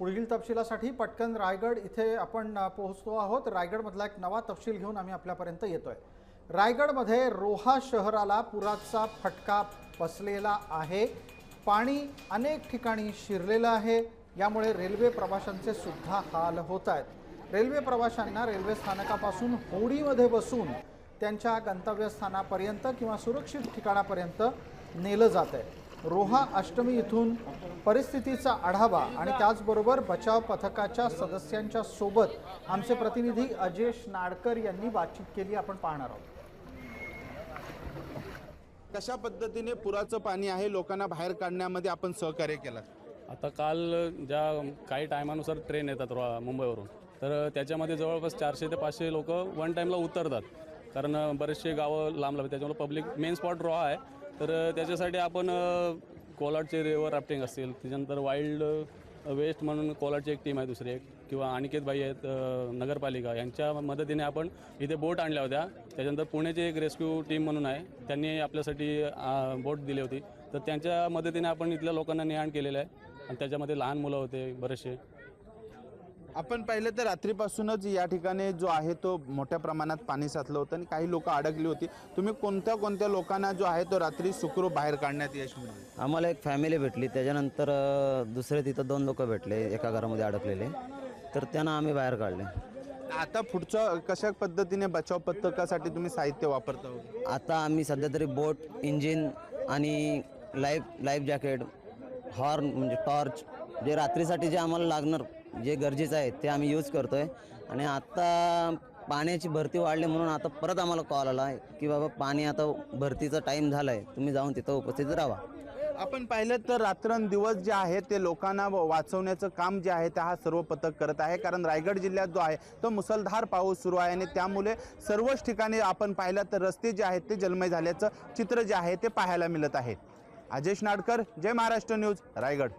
पुढील तपशिलासाठी पटकन रायगड इथे आपण पोहोचतो आहोत। रायगडमधला एक नवा तपशील घेऊन आम्ही आपल्यापर्यंत येतोय। रायगडमध्ये रोहा शहराला पुराचा फटका बसलेला आहे। पाणी अनेक ठिकाणी शिरलेलं आहे। यामुळे रेल्वे प्रवाशांचे सुद्धा हाल होत आहेत। रेल्वे प्रवाशांना रेल्वे स्थानकापासून होडीमध्ये बसून त्यांच्या गंतव्यस्थानापर्यंत किंवा सुरक्षित ठिकाणापर्यंत नेलं जात आहे। रोहा अष्टमी इथून परिस्थितीचा आढावा आणि त्याचबरोबर बचाव पथकाच्या सदस्यांच्या सोबत आमचे प्रतिनिधी अजेश नाडकर यांनी बातचीत केली। आपण पाहणार आहोत कशा पद्धतीने पुराचं पाणी आहे लोकांना बाहेर काढण्यामध्ये आपण सहकार्य केलं। आता काल ज्या काही टायमानुसार ट्रेन येतात मुंबईवरून, तर त्याच्यामध्ये जवळपास 400 ते 500 लोक वन टाईमला उतरतात, कारण बरेचसे गावं लांब लांब, त्याच्यामुळे पब्लिक मेन स्पॉट रोहा आहे। तर त्याच्यासाठी आपण कोलाडचे रिव्हर राफ्टिंग असतील, त्याच्यानंतर वाईल्ड वेस्ट म्हणून कोलाडची एक टीम आहे, दुसरी एक किंवा अनिकेत भाई आहेत नगरपालिका, यांच्या मदतीने आपण इथे बोट आणल्या होत्या। त्याच्यानंतर पुण्याची एक रेस्क्यू टीम म्हणून आहे, त्यांनी आपल्यासाठी बोट दिली होती, तर त्यांच्या मदतीने आपण इथल्या लोकांना ने आण केलेलं आहे। आणि त्याच्यामध्ये लहान मुलं होते बरेचसे। आपण पाहिलं तर रात्रीपासूनच या ठिकाणी जो आहे तो मोठ्या प्रमाणात पाणी साचलं होतं आणि काही लोक अडकली होती। तुम्ही कोणत्या लोकांना जो आहे तो रात्री सुखरूप बाहेर काढण्यात यश मिळालं? आम्हाला एक फॅमिली भेटली, त्याच्यानंतर दुसरे तिथं 2 लोक भेटले एका घरामध्ये अडकलेले, तर त्यांना आम्ही बाहेर काढले। आता पुढच्या कशा पद्धतीने बचाव पथकासाठी तुम्ही साहित्य वापरता हो? आता आम्ही सध्या तरी बोट, इंजिन आणि लाईफ जॅकेट, हॉर्न म्हणजे टॉर्च, जे रात्रीसाठी जे आम्हाला लागणार, जे गरजेचं आहे ते आम्ही यूज करतो आहे। आणि आता पाण्याची भरती वाढली म्हणून आता परत आम्हाला कॉल आला आहे की बाबा पाणी आता भरतीचा टाईम झाला आहे, तुम्ही जाऊन तिथं उपस्थित राहा। आपण पाहिलं तर रात्रंदिवस जे आहे ते लोकांना वाचवण्याचं काम जे आहे ते हा सर्व पथक करत आहे, कारण रायगड जिल्ह्यात जो आहे तो मुसळधार पाऊस सुरू आहे आणि त्यामुळे सर्वच ठिकाणी आपण पाहिलं तर रस्ते जे आहेत ते जलमय झाल्याचं चित्र जे आहे ते पाहायला मिळत आहे। अजेश नाडकर, जय महाराष्ट्र न्यूज, रायगड।